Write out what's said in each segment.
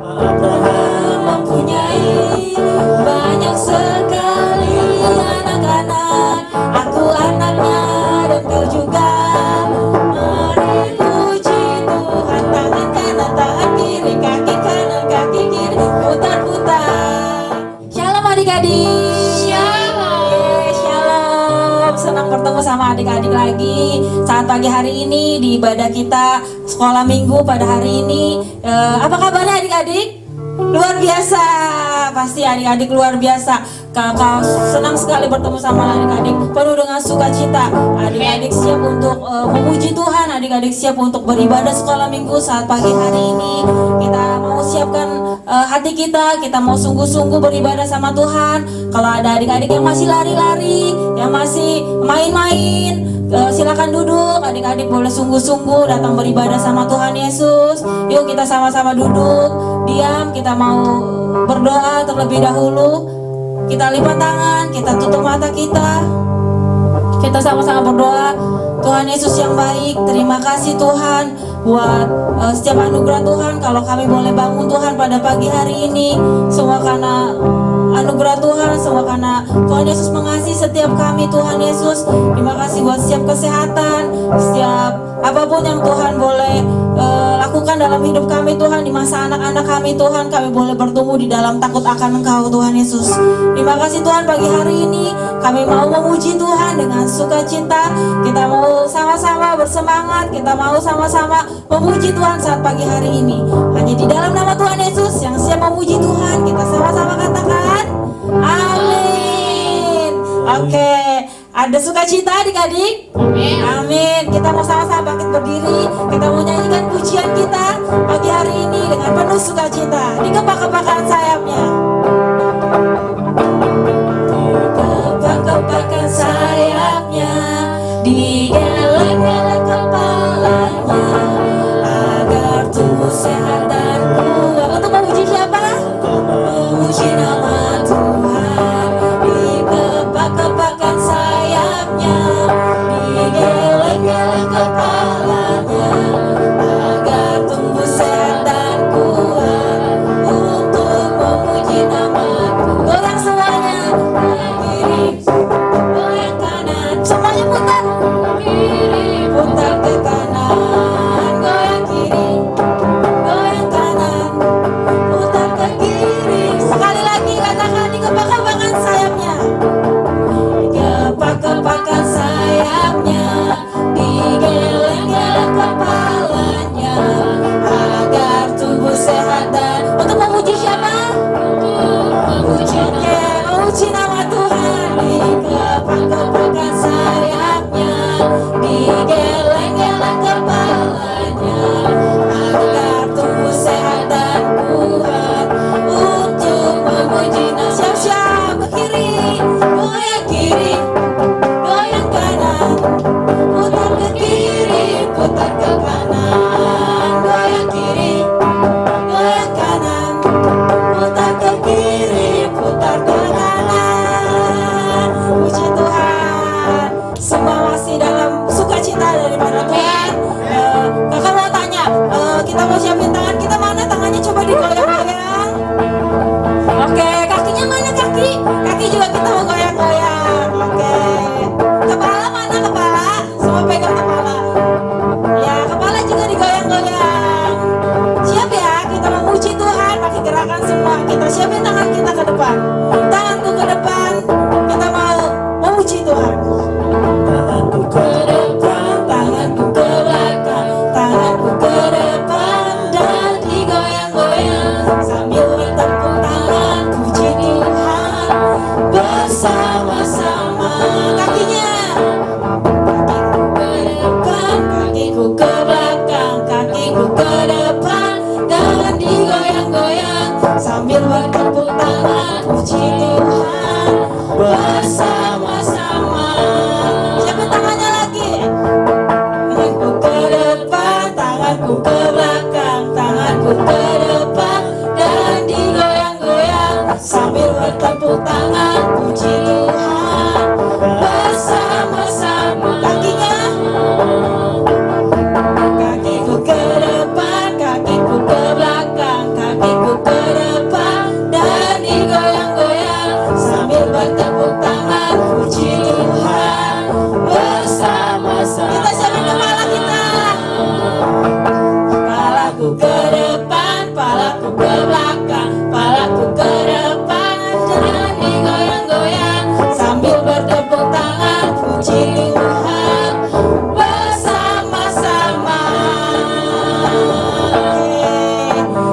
Abraham mempunyai banyak sekali anak-anak. Aku anaknya dan kau juga. Mari puji Tuhan. Tangan kanan, tangan kiri, kaki kanan, kaki kiri, putar-putar. Shalom adik-adik. Shalom. Senang bertemu sama adik-adik lagi saat pagi hari ini di ibadah kita sekolah minggu pada hari ini. Apa kabarnya adik-adik? Luar biasa, pasti adik-adik luar biasa. Kakak senang sekali bertemu sama adik-adik, penuh dengan sukacita. Adik-adik siap untuk memuji Tuhan, adik-adik siap untuk beribadah sekolah minggu saat pagi hari ini. Kita mau siapkan hati kita mau sungguh-sungguh beribadah sama Tuhan. Kalau ada adik-adik yang masih lari-lari, yang masih main-main, silakan duduk. Adik-adik boleh sungguh-sungguh datang beribadah sama Tuhan Yesus. Yuk kita sama-sama duduk, diam, kita mau berdoa terlebih dahulu. Kita lipat tangan, kita tutup mata kita. Kita sama-sama berdoa. Tuhan Yesus yang baik, terima kasih Tuhan buat setiap anugerah Tuhan. Kalau kami boleh bangun Tuhan pada pagi hari ini, semua karena anugerah Tuhan, semua karena Tuhan Yesus mengasihi setiap kami. Tuhan Yesus, terima kasih buat setiap kesehatan, setiap apapun yang Tuhan boleh lakukan dalam hidup kami Tuhan. Di masa anak-anak kami Tuhan, kami boleh bertumbuh di dalam takut akan Engkau Tuhan Yesus. Terima kasih Tuhan, pagi hari ini kami mau memuji Tuhan dengan sukacita. Kita mau sama-sama bersemangat, kita mau sama-sama memuji Tuhan saat pagi hari ini. Hanya di dalam nama Tuhan Yesus yang siap memuji Tuhan, kita sama-sama katakan amin. Oke, ada sukacita adik-adik? Amin. Kita mau sama-sama bangkit berdiri. Kita mau nyanyikan pujian kita pagi hari ini dengan penuh sukacita. Dikepak-kepakan sayapnya. Dikepak-kepakan sayapnya, digeleng-geleng kepalanya, agar tubuh sehat dan kuat. Untuk memuji siapa? Memuji nama Tuhan. Dikepak-kepakan sayapnya, digeleng-geleng kepalanya, agar tumbuh sehat dan kuat untuk memuji nama-Ku. Goyang semuanya, goyang kiri, goyang kanan, semuanya putar kiri, putar ke kanan, goyang kiri, goyang kanan, putar ke kiri. Sekali lagi katakan, dikepak-kepakan sayapnya. Kepak-kepakan sayapnya, digeleng-geleng kepalanya, agar tubuh sehat dan untuk memuji siapa? Memuji nama Tuhan. Dikepak-kepakan sayapnya, digeleng-geleng kepalanya, agar tubuh sehat dan kuat untuk memuji nama. Siap-siap ke kiri, goyang kiri, goyang kanan, putar ke kiri, putar ke kanan, goyang kiri, goyang kanan, putar ke kiri, putar ke kanan. Puji Tuhan, semua masih dalam sukacita daripada Tuhan. Kakak mau tanya, kita mau siapin tangan kita mana? Tangannya coba digoyang-goyang. Oke, kakinya mana kaki? Kaki juga kita mau goyang-goyang. Oke. Kepala mana kepala? Semua pegang kepala. Ya, kepala juga digoyang-goyang. Siap ya? Kita memuji Tuhan pakai gerakan semua. Kita siapin tangan kita ke depan. Tanganku ke depan. Kita mau memuji Tuhan. Tanganku ke depan, tanganku ke belakang, tanganku ke depan dan digoyang-goyang sambil bertepuk tangan puji Tuhan bersama-sama. Kakinya, kakiku ke belakang, kakiku ke depan dan digoyang-goyang sambil ke depan dan digoyang-goyang sambil bertepuk tangan puji Tuhan bersama-sama. Kita siapin kepala kita. Palaku ke depan, palaku ke belakang, palaku ke depan dan digoyang-goyang sambil bertepuk tangan puji Tuhan bersama-sama.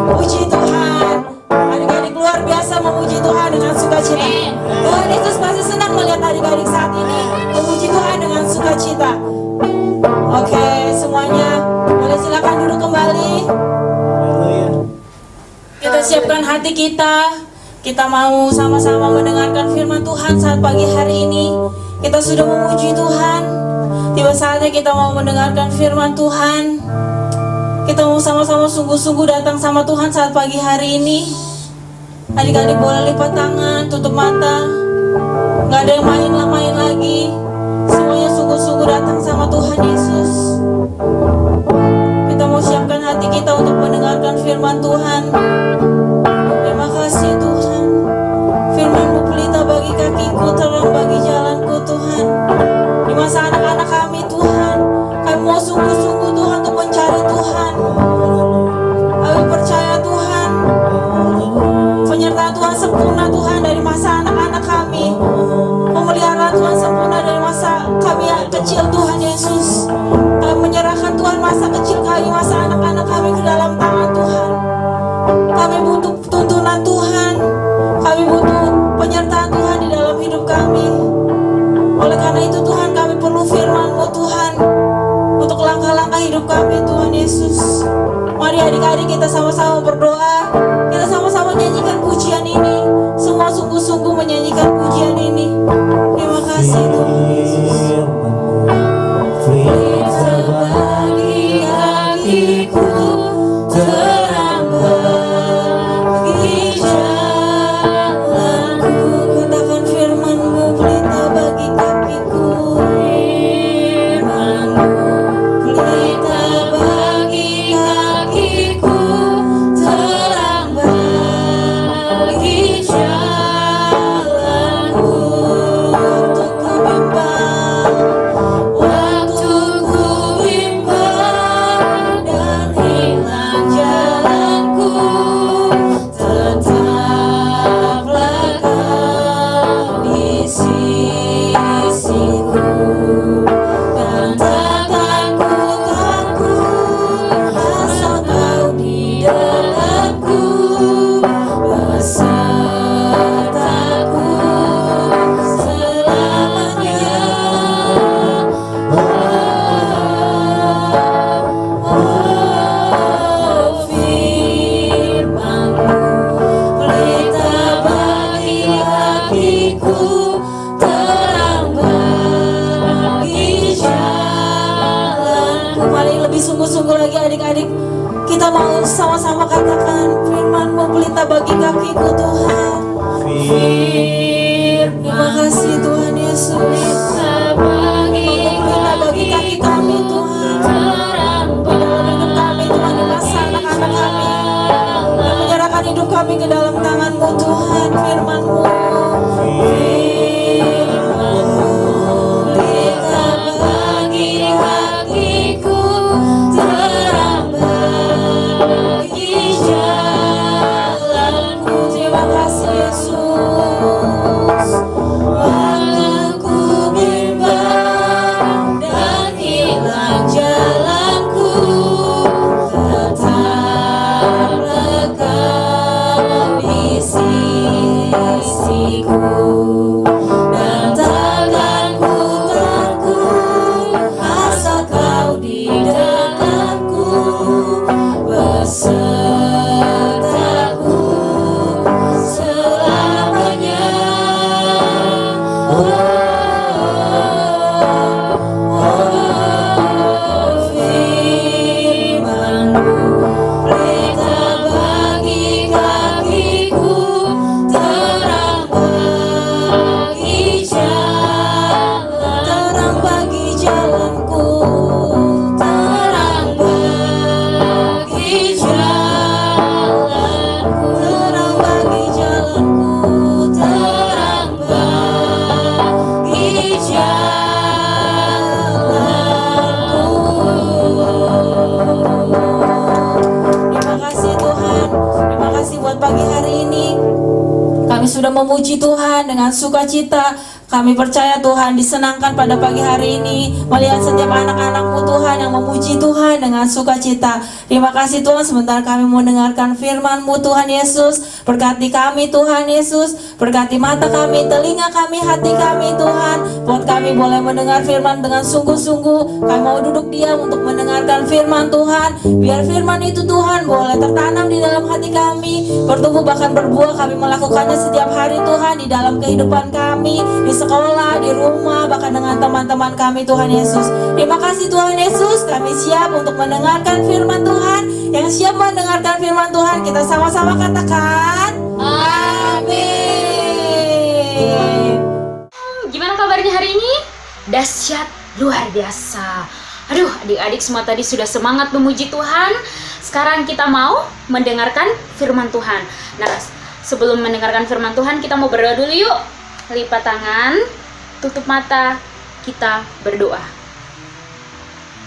Puji Tuhan. Adik-adik luar biasa memuji Tuhan dengan sukacita. Tuhan Yesus pasti senang melihat adik-adik saat ini memuji Tuhan dengan sukacita. Oke, semuanya boleh silakan duduk kembali. Kita siapkan hati kita. Kita mau sama-sama mendengarkan firman Tuhan saat pagi hari ini. Kita sudah memuji Tuhan. Tiba saatnya kita mau mendengarkan firman Tuhan. Kita mau sama-sama sungguh-sungguh datang sama Tuhan saat pagi hari ini. Adik-adik boleh lipat tangan, tutup mata. Gak ada yang main lagi. Semuanya sungguh-sungguh datang sama Tuhan Yesus. Kita mau siapkan hati kita untuk mendengarkan firman Tuhan. Terima kasih Tuhan. Firman-Mu pelita bagi kakiku, terang bagi jalanku Tuhan. Di masa anak-anak kami Tuhan, kami mau sungguh-sungguh Tuhan untuk mencari Tuhan. Kami percaya Tuhan, penyertaan Tuhan sempurna Tuhan dari masa anak-anak kami. Pemeliharaan Tuhan sempurna dari masa kami yang kecil Tuhan Yesus. Kami menyerahkan Tuhan masa kecil kami, masa anak-anak kami ke dalam tangan Tuhan. Kami butuh tuntunan Tuhan. Kami butuh penyertaan Tuhan di dalam hidup kami. Oleh karena itu Tuhan, kami perlu firman-Mu Tuhan untuk langkah-langkah hidup kami Tuhan Yesus. Mari adik-adik kita sama-sama berdoa. Kita sama-sama nyanyikan pujian ini. Semua sungguh-sungguh menyanyikan pujian ini. Terima kasih Tuhan Yesus. Pelita bagi kakiku, terang bagi jalanku. Katakan firman-Mu pelita bagi kakiku. Firman-Mu pelita bagi kakiku, terang bagi jalanku. Waktu ku bimbang, waktu ku bimbang dan hilang jalanku, tetaplah Kau di sisiku. Dan tak takut-takut, asal Kau di dalamku, besertaku selamanya. Firman-Mu pelita bagi kakiku, terang bagi jalanku. Mari lebih sungguh-sungguh lagi adik-adik. Kita mau sama-sama katakan firman-Mu pelita bagi kakiku Tuhan. Terima kasih Tuhan Yesus. Pelita bagi kaki kami Tuhan. Di dalam hidup kami Tuhan, di masa anak-anak kami. Dan menyerahkan hidup kami ke dalam tangan-Mu Tuhan. Firman-Mu. Firman-Mu pelita bagi kakiku, terang bagi jalanku. Terima kasih Yesus. Waktu ku bimbang dan hilang jalanku, tetaplah Kau di sisiku. Dan yang sudah memuji Tuhan dengan sukacita. Kami percaya Tuhan disenangkan pada pagi hari ini melihat setiap anak-anak-Mu Tuhan yang memuji Tuhan dengan sukacita. Terima kasih Tuhan, sebentar kami mau dengarkan firman-Mu Tuhan Yesus. Berkati kami Tuhan Yesus, berkati mata kami, telinga kami, hati kami Tuhan. Buat kami boleh mendengar firman dengan sungguh-sungguh. Kami mau duduk diam untuk mendengarkan firman Tuhan. Biar firman itu Tuhan boleh tertanam di dalam hati kami, bertumbuh bahkan berbuah. Kami melakukannya setiap hari Tuhan, di dalam kehidupan kami, di sekolah, di rumah, bahkan dengan teman-teman kami Tuhan Yesus. Terima kasih Tuhan Yesus, kami siap untuk mendengarkan firman Tuhan. Yang siap mendengarkan firman Tuhan, kita sama-sama katakan amin. Gimana kabarnya hari ini? Dahsyat, luar biasa. Aduh, adik-adik semua tadi sudah semangat memuji Tuhan. Sekarang kita mau mendengarkan firman Tuhan. Nah, sebelum mendengarkan firman Tuhan, kita mau berdoa dulu yuk. Lipat tangan, tutup mata, kita berdoa.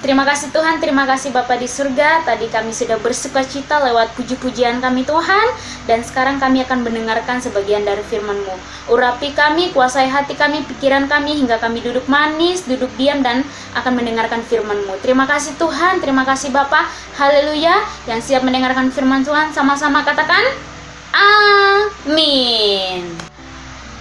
Terima kasih Tuhan, terima kasih Bapa di surga. Tadi kami sudah bersukacita lewat puji-pujian kami Tuhan. Dan sekarang kami akan mendengarkan sebagian dari firman-Mu. Urapi kami, kuasai hati kami, pikiran kami, hingga kami duduk manis, duduk diam, dan akan mendengarkan firman-Mu. Terima kasih Tuhan, terima kasih Bapa. Haleluya. Yang siap mendengarkan firman Tuhan, sama-sama katakan amin.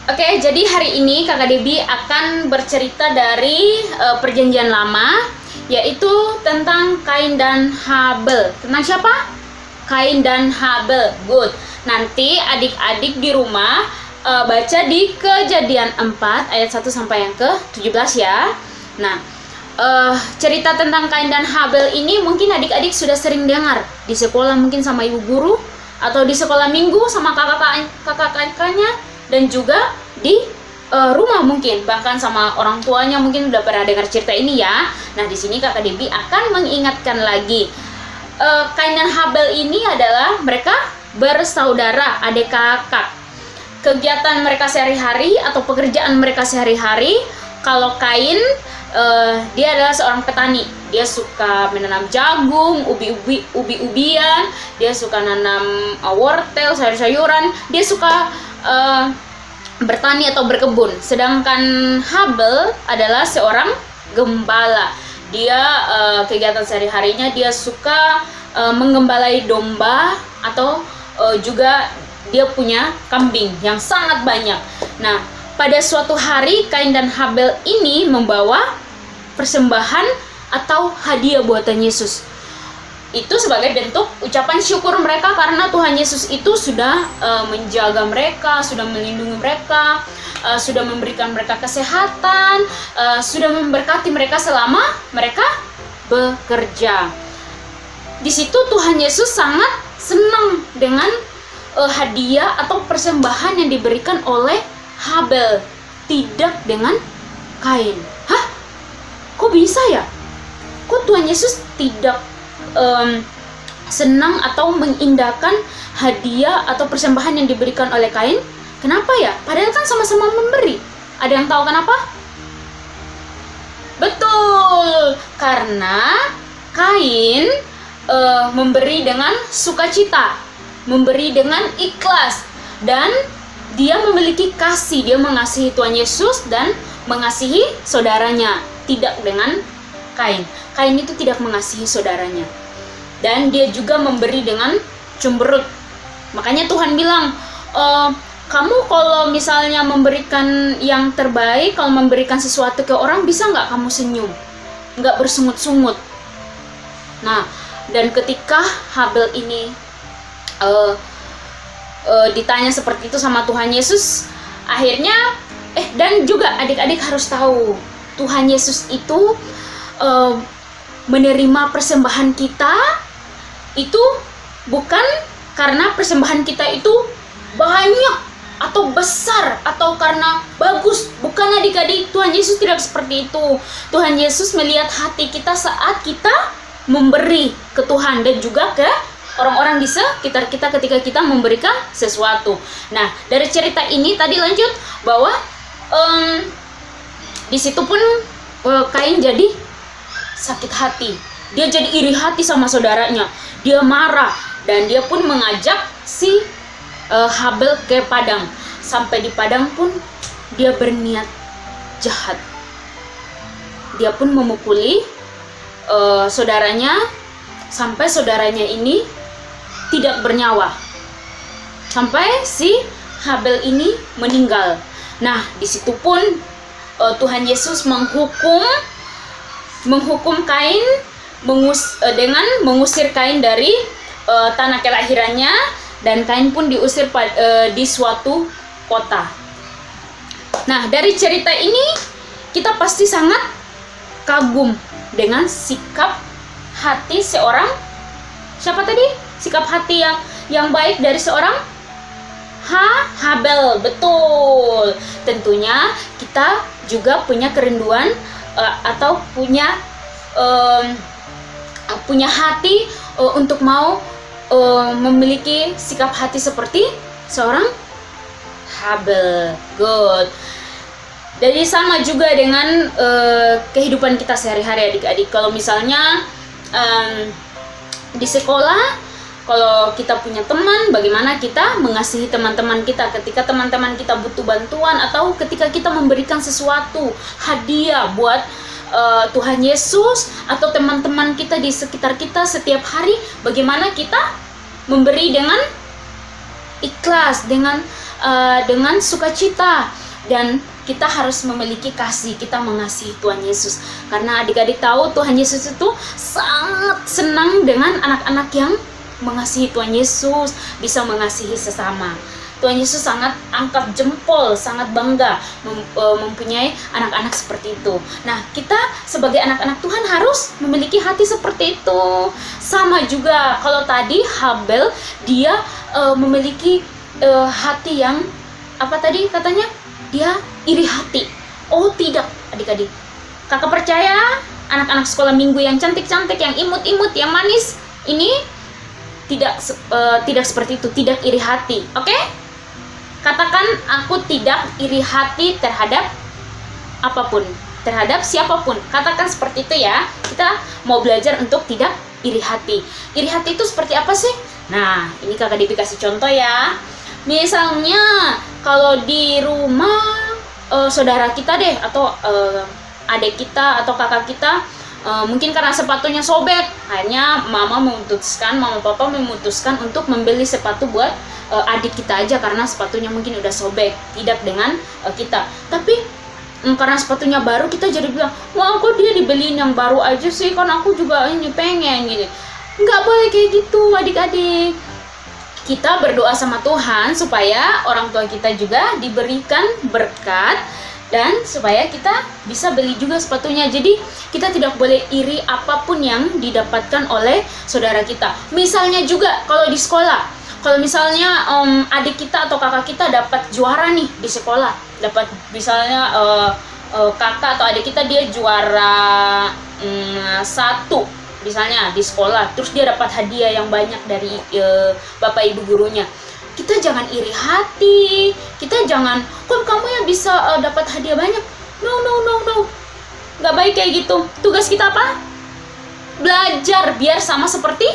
Oke, jadi hari ini Kakak Debbie akan bercerita dari perjanjian lama, yaitu tentang Kain dan Habel. Tentang siapa? Kain dan Habel. Good. Nanti adik-adik di rumah baca di Kejadian 4 ayat 1 sampai yang ke-17 ya. Nah, cerita tentang Kain dan Habel ini mungkin adik-adik sudah sering dengar di sekolah, mungkin sama ibu guru, atau di sekolah minggu sama kakak-kakaknya, dan juga di rumah mungkin, bahkan sama orang tuanya mungkin udah pernah dengar cerita ini ya. Nah, di sini Kakak Debbie akan mengingatkan lagi. Kain dan Habel ini adalah mereka bersaudara, adik kakak. Kegiatan mereka sehari-hari atau pekerjaan mereka sehari-hari, kalau Kain dia adalah seorang petani. Dia suka menanam jagung, ubi-ubian, dia suka nanam wortel, sayur-sayuran, dia suka bertani atau berkebun. Sedangkan Habel adalah seorang gembala. Dia kegiatan sehari-harinya dia suka menggembalai domba, atau juga dia punya kambing yang sangat banyak. Nah, pada suatu hari Kain dan Habel ini membawa persembahan atau hadiah buatan Yesus. Itu sebagai bentuk ucapan syukur mereka karena Tuhan Yesus itu sudah menjaga mereka, sudah melindungi mereka, sudah memberikan mereka kesehatan, sudah memberkati mereka selama mereka bekerja. Di situ Tuhan Yesus sangat senang dengan hadiah atau persembahan yang diberikan oleh Habel, tidak dengan Kain. Hah? Kok bisa ya? Kok Tuhan Yesus tidak senang atau mengindahkan hadiah atau persembahan yang diberikan oleh Kain? Kenapa ya? Padahal kan sama-sama memberi. Ada yang tahu kenapa? Betul, karena Kain memberi dengan sukacita, memberi dengan ikhlas, dan dia memiliki kasih. Dia mengasihi Tuhan Yesus dan mengasihi saudaranya. Tidak dengan Kain. Kain itu tidak mengasihi saudaranya. Dan dia juga memberi dengan cemberut. Makanya Tuhan bilang, kamu kalau misalnya memberikan yang terbaik, kalau memberikan sesuatu ke orang, bisa nggak kamu senyum? Nggak bersungut-sungut. Nah, dan ketika Habel ini ditanya seperti itu sama Tuhan Yesus, akhirnya, dan juga adik-adik harus tahu, Tuhan Yesus itu menerima persembahan kita itu bukan karena persembahan kita itu banyak atau besar atau karena bagus. Bukan adik-adik, Tuhan Yesus tidak seperti itu. Tuhan Yesus melihat hati kita saat kita memberi ke Tuhan dan juga ke orang-orang di sekitar kita ketika kita memberikan sesuatu. Nah, dari cerita ini tadi lanjut bahwa di situ pun Kain jadi sakit hati. Dia jadi iri hati sama saudaranya. Dia marah dan dia pun mengajak si Habel ke padang. sampai di padang pun dia berniat jahat. Dia pun memukuli saudaranya sampai saudaranya ini tidak bernyawa. Sampai si Habel ini meninggal. Nah, di situ pun Tuhan Yesus menghukum Kain dengan mengusir Kain dari tanah kelahirannya, dan Kain pun diusir di suatu kota. Nah, dari cerita ini kita pasti sangat kagum dengan sikap hati seorang, siapa tadi? Sikap hati yang baik dari seorang Habel. Betul. Tentunya kita juga punya kerinduan atau punya hati untuk mau memiliki sikap hati seperti seorang Habel. Good. Jadi sama juga dengan kehidupan kita sehari-hari adik-adik. Kalau misalnya di sekolah, kalau kita punya teman, bagaimana kita mengasihi teman-teman kita ketika teman-teman kita butuh bantuan, atau ketika kita memberikan sesuatu hadiah buat Tuhan Yesus atau teman-teman kita di sekitar kita setiap hari, bagaimana kita memberi dengan ikhlas, dengan sukacita. Dan kita harus memiliki kasih, kita mengasihi Tuhan Yesus. Karena adik-adik tahu Tuhan Yesus itu sangat senang dengan anak-anak yang mengasihi Tuhan Yesus, bisa mengasihi sesama. Tuhan Yesus sangat angkat jempol, sangat bangga mempunyai anak-anak seperti itu. Nah, kita sebagai anak-anak Tuhan harus memiliki hati seperti itu. Sama juga kalau tadi Habel, dia memiliki hati yang apa tadi katanya? Dia iri hati. Oh tidak, adik-adik. Kakak percaya anak-anak sekolah minggu yang cantik-cantik, yang imut-imut, yang manis ini tidak seperti itu, tidak iri hati. Oke? Katakan, aku tidak iri hati terhadap apapun, terhadap siapapun. Katakan seperti itu ya. Kita mau belajar untuk tidak iri hati. Iri hati itu seperti apa sih? Nah, ini Kakak Devi kasih contoh ya. Misalnya kalau di rumah saudara kita deh, atau adik kita atau kakak kita, mungkin karena sepatunya sobek, akhirnya mama papa memutuskan untuk membeli sepatu buat adik kita aja karena sepatunya mungkin udah sobek, tidak dengan kita. Tapi karena sepatunya baru, kita jadi bilang, wah kok dia dibeliin yang baru aja sih, kan aku juga ini pengen gitu. Nggak boleh kayak gitu adik-adik. Kita berdoa sama Tuhan supaya orang tua kita juga diberikan berkat, dan supaya kita bisa beli juga sepatunya. Jadi kita tidak boleh iri apapun yang didapatkan oleh saudara kita. Misalnya juga kalau di sekolah, kalau misalnya adik kita atau kakak kita dapat juara nih di sekolah, dapat misalnya kakak atau adik kita dia juara 1 misalnya di sekolah, terus dia dapat hadiah yang banyak dari bapak ibu gurunya. Kita jangan iri hati, kita jangan, kok kamu yang bisa dapat hadiah banyak. No, nggak baik kayak gitu. Tugas kita apa? Belajar biar sama seperti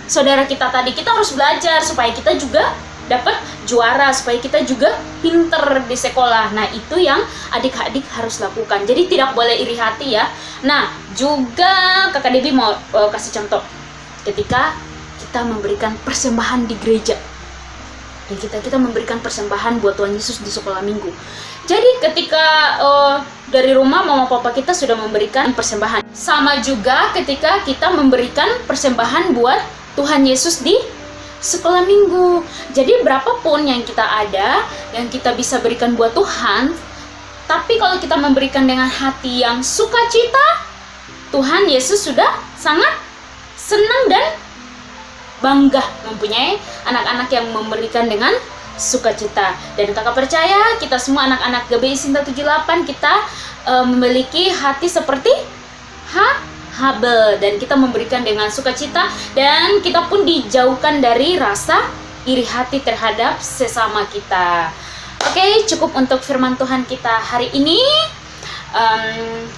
saudara kita tadi. Kita harus belajar supaya kita juga dapat juara, supaya kita juga pinter di sekolah. Nah, itu yang adik-adik harus lakukan. Jadi tidak boleh iri hati ya. Nah, juga Kakak Devi mau kasih contoh ketika kita memberikan persembahan di gereja. Dan kita memberikan persembahan buat Tuhan Yesus di sekolah minggu. Jadi ketika dari rumah mama papa kita sudah memberikan persembahan. Sama juga ketika kita memberikan persembahan buat Tuhan Yesus di sekolah minggu. Jadi berapapun yang kita ada, yang kita bisa berikan buat Tuhan, tapi kalau kita memberikan dengan hati yang sukacita, Tuhan Yesus sudah sangat senang dan bangga mempunyai anak-anak yang memberikan dengan sukacita. Dan kakak percaya kita semua anak-anak GBI Sinta 78 kita memiliki hati seperti Habel, dan kita memberikan dengan sukacita, dan kita pun dijauhkan dari rasa iri hati terhadap sesama kita. Oke, cukup untuk firman Tuhan kita hari ini.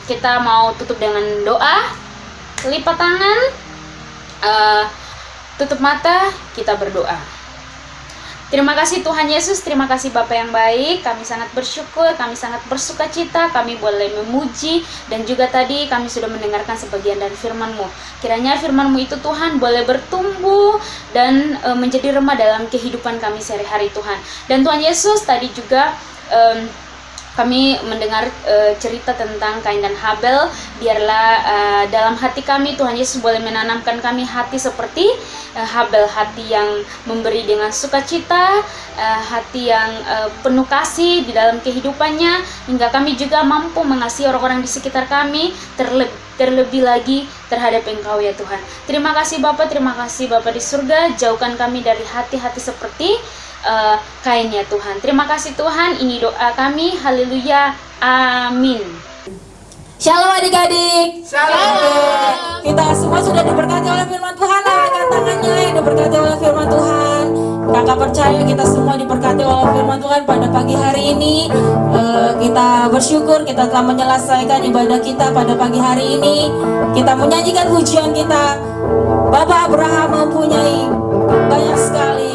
Kita mau tutup dengan doa. Lipat tangan, tutup mata, kita berdoa. Terima kasih Tuhan Yesus, terima kasih Bapa yang baik. Kami sangat bersyukur, kami sangat bersuka cita, kami boleh memuji. Dan juga tadi kami sudah mendengarkan sebagian dari firman-Mu. Kiranya firman-Mu itu Tuhan boleh bertumbuh dan menjadi remah dalam kehidupan kami sehari-hari Tuhan. Dan Tuhan Yesus tadi juga kami mendengar cerita tentang Kain dan Habel. Biarlah dalam hati kami Tuhan Yesus boleh menanamkan kami hati seperti Habel, hati yang memberi dengan sukacita, hati yang penuh kasih di dalam kehidupannya, hingga kami juga mampu mengasihi orang-orang di sekitar kami, terlebih lagi terhadap Engkau ya Tuhan. Terima kasih Bapa di surga. Jauhkan kami dari hati-hati seperti Kain ya Tuhan. Terima kasih Tuhan, ini doa kami. Haleluya, amin. Shalom adik-adik. Shalom. Kita semua sudah diberkati oleh firman Tuhan. Angkat tangannya yang diberkati oleh firman Tuhan. Kakak percaya kita semua diberkati oleh firman Tuhan pada pagi hari ini. Kita bersyukur kita telah menyelesaikan ibadah kita pada pagi hari ini. Kita menyanyikan pujian kita. Bapak Abraham mempunyai banyak sekali